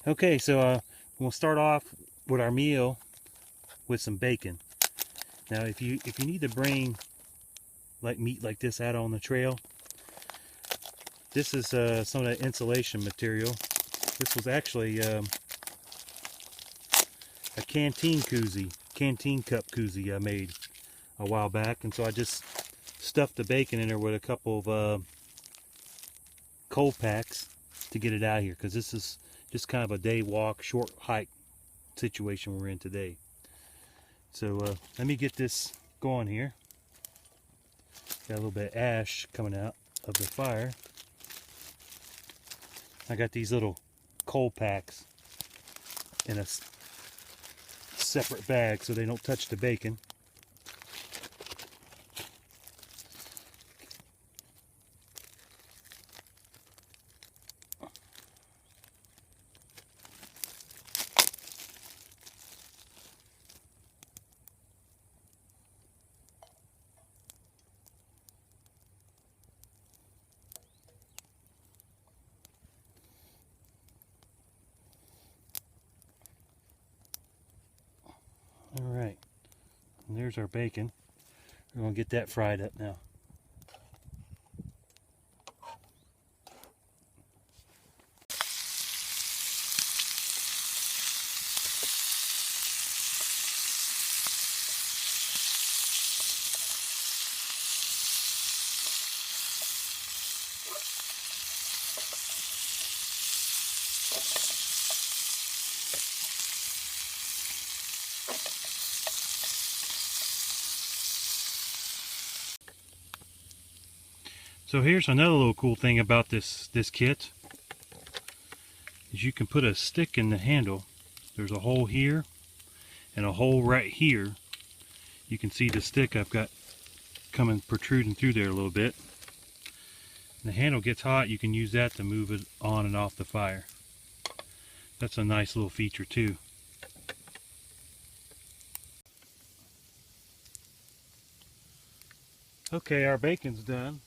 Okay, so we'll start off with our meal with some bacon. Now, if you need to bring like meat like this out on the trail, this is some of that insulation material. This was actually a canteen cup koozie I made a while back, and so I just stuffed the bacon in there with a couple of cold packs to get it out here, because this is just kind of a day walk, short hike situation we're in today. So let me get this going here. Got a little bit of ash coming out of the fire. I got these little coal packs in a separate bag so they don't touch the bacon. Alright, and there's our bacon. We're going to get that fried up now. So here's another little cool thing about this kit, is you can put a stick in the handle. There's a hole here and a hole right here. You can see the stick I've got coming protruding through there a little bit. And the handle gets hot, you can use that to move it on and off the fire. That's a nice little feature too. Okay, our bacon's done.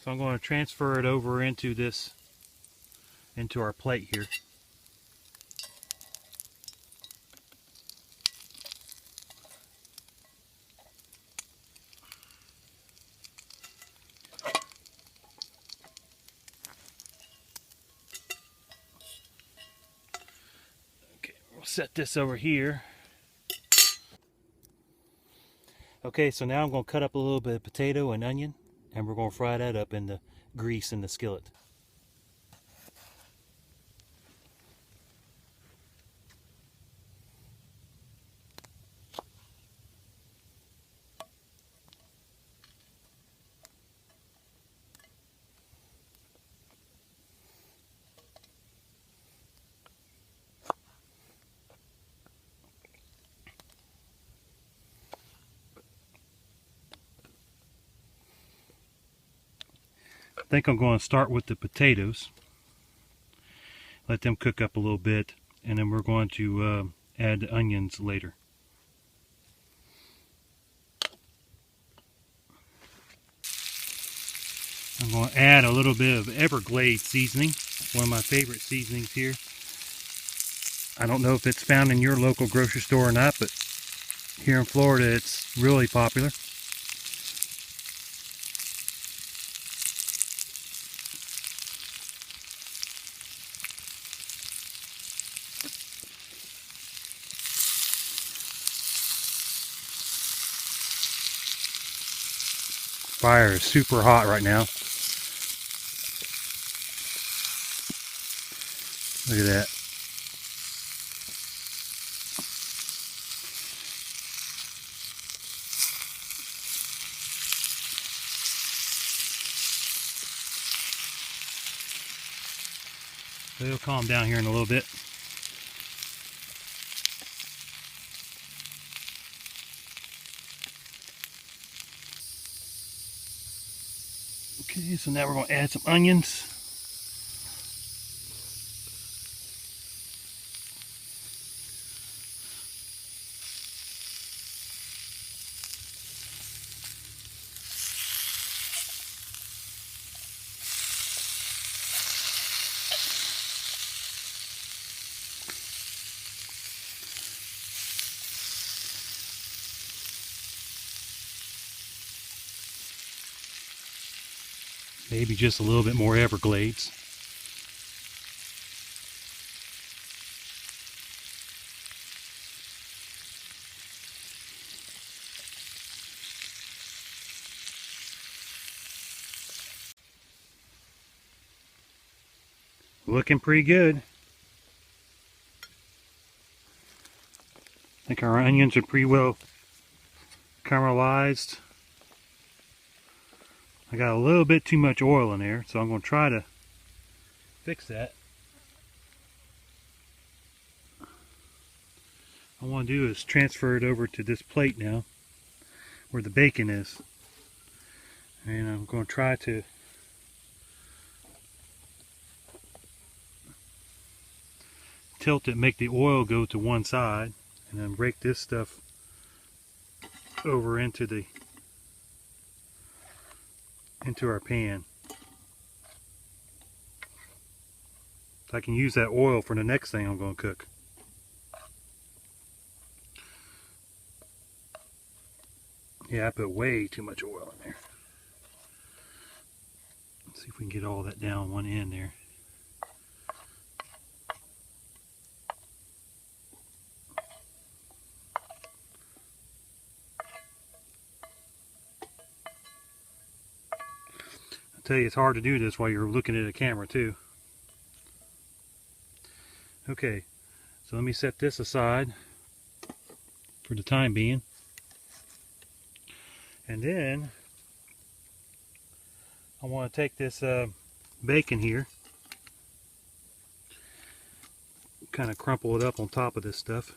So I'm going to transfer it over into our plate here. Okay, we'll set this over here. Okay, so now I'm going to cut up a little bit of potato and onion, and we're going to fry that up in the grease in the skillet. I think I'm going to start with the potatoes. Let them cook up a little bit, and then we're going to add the onions later. I'm going to add a little bit of Everglade seasoning, one of my favorite seasonings here. I don't know if it's found in your local grocery store or not, but here in Florida it's really popular. Fire is super hot right now. Look at that. It'll calm down here in a little bit. Okay, so now we're going to add some onions. Maybe just a little bit more Everglades. Looking pretty good. I think our onions are pretty well caramelized. I got a little bit too much oil in there, so I'm going to try to fix that. What I want to do is transfer it over to this plate now, where the bacon is. And I'm going to try to tilt it, make the oil go to one side, and then break this stuff over into our pan. So I can use that oil for the next thing I'm going to cook. Yeah, I put way too much oil in there. Let's see if we can get all that down one end there. I tell you, it's hard to do this while you're looking at a camera too. Okay, so let me set this aside for the time being. And then I want to take this bacon here, kind of crumple it up on top of this stuff.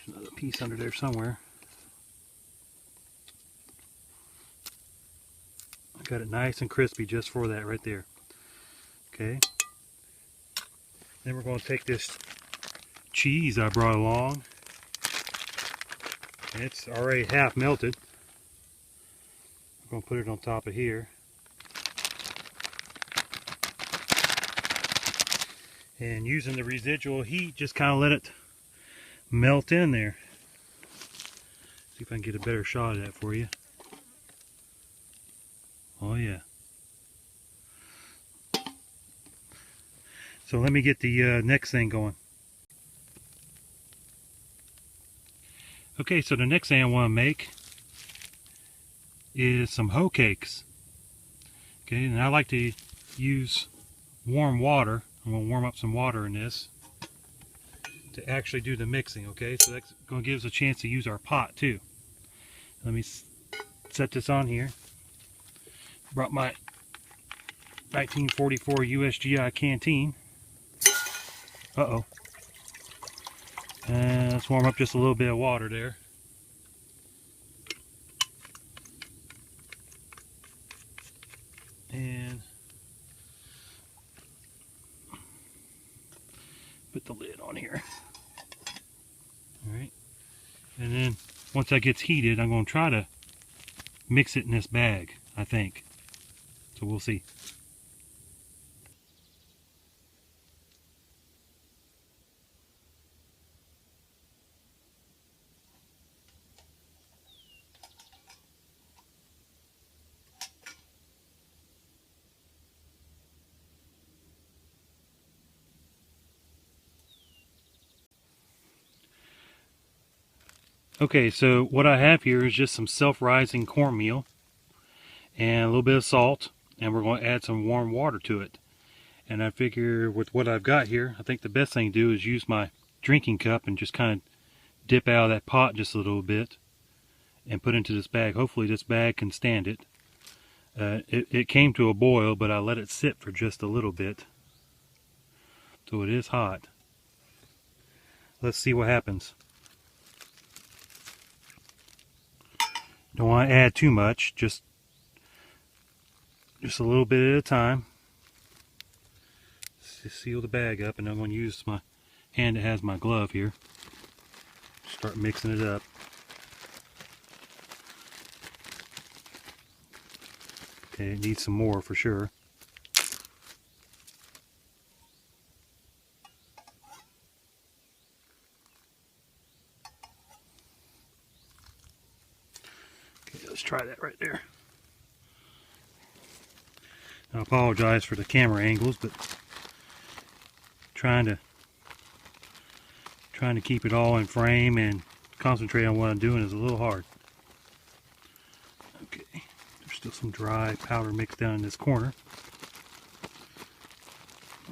There's another piece under there somewhere. I got it nice and crispy just for that right there. Okay. Then we're going to take this cheese I brought along. And it's already half melted. I'm going to put it on top of here. And using the residual heat, just kind of let it melt in there. See if I can get a better shot of that for you. Oh yeah. So let me get the next thing going. Okay, so the next thing I want to make is some hoe cakes. Okay, and I like to use warm water. I'm going to warm up some water in this to actually do the mixing, okay? So that's going to give us a chance to use our pot too. Let me set this on here. Brought my 1944 USGI canteen. Uh-oh. And let's warm up just a little bit of water there. And put the lid on here. Alright. And then once that gets heated, I'm going to try to mix it in this bag, I think. So we'll see. Okay, so what I have here is just some self-rising cornmeal and a little bit of salt, and we're going to add some warm water to it. And I figure with what I've got here, I think the best thing to do is use my drinking cup and just kind of dip out of that pot just a little bit and put into this bag. Hopefully this bag can stand it. It came to a boil, but I let it sit for just a little bit. So it is hot. Let's see what happens. Don't want to add too much, just a little bit at a time. Seal the bag up, and I'm going to use my hand that has my glove here. Start mixing it up. Okay, it needs some more for sure. let's try that right there. I apologize for the camera angles, but trying to keep it all in frame and concentrate on what I'm doing is a little hard. Okay, there's still some dry powder mixed down in this corner.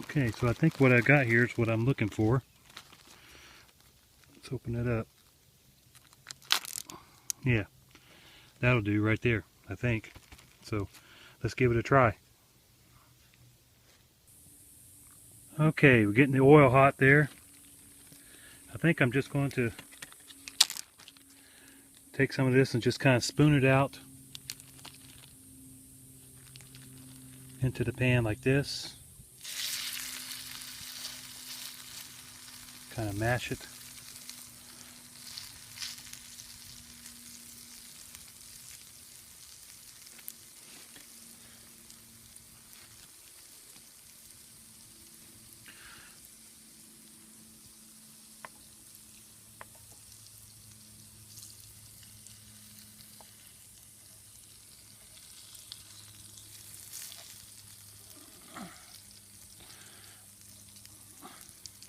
Okay, so I think what I got here is what I'm looking for. Let's open it up. Yeah, that'll do right there, I think. So let's give it a try. Okay, we're getting the oil hot there. I think I'm just going to take some of this and just kind of spoon it out into the pan like this. Kind of mash it.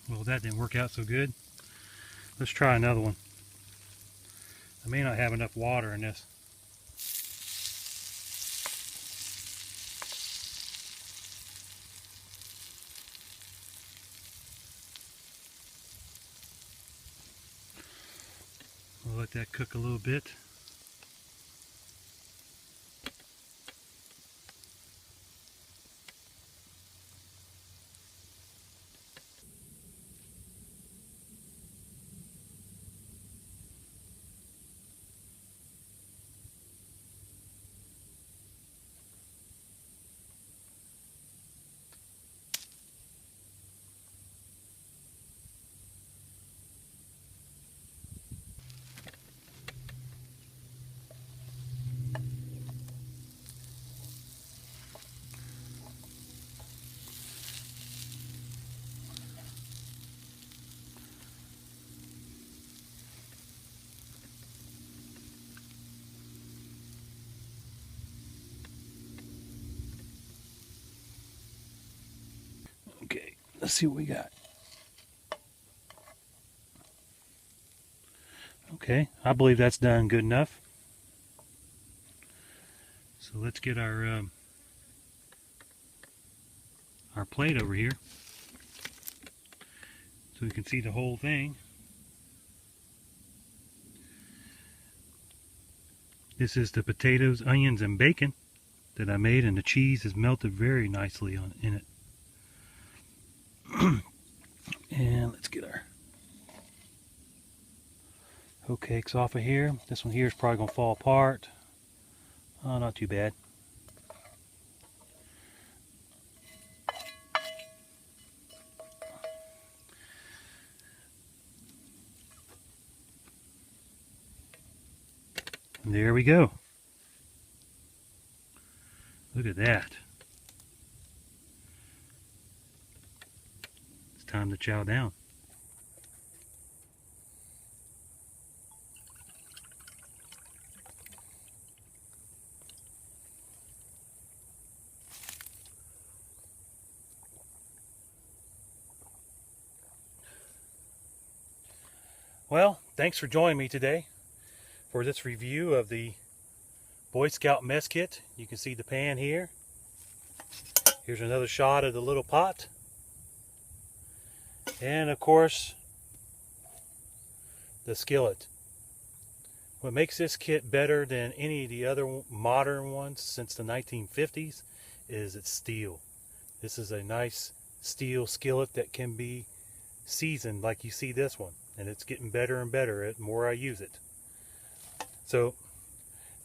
Well, that didn't work out so good. Let's try another one. I may not have enough water in this. We'll let that cook a little bit. Okay, let's see what we got. Okay, I believe that's done good enough. So let's get our plate over here so we can see the whole thing. This is the potatoes, onions, and bacon that I made, and the cheese is melted very nicely in it. And let's get our hoe cakes off of here. This one here is probably going to fall apart. Oh, not too bad. And there we go. Look at that. It's time to chow down. Well, thanks for joining me today for this review of the Boy Scout mess kit. You can see the pan here. Here's another shot of the little pot. And of course, the skillet. What makes this kit better than any of the other modern ones since the 1950s is it's steel. This is a nice steel skillet that can be seasoned like you see this one. And it's getting better and better the more I use it. So,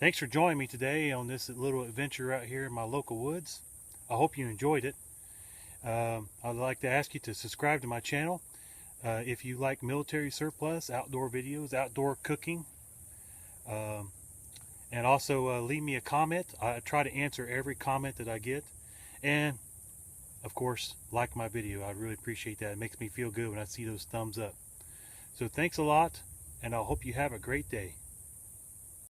thanks for joining me today on this little adventure out here in my local woods. I hope you enjoyed it. I'd like to ask you to subscribe to my channel if you like military surplus, outdoor videos, outdoor cooking. And also leave me a comment. I try to answer every comment that I get. And, of course, like my video. I'd really appreciate that. It makes me feel good when I see those thumbs up. So thanks a lot, and I hope you have a great day.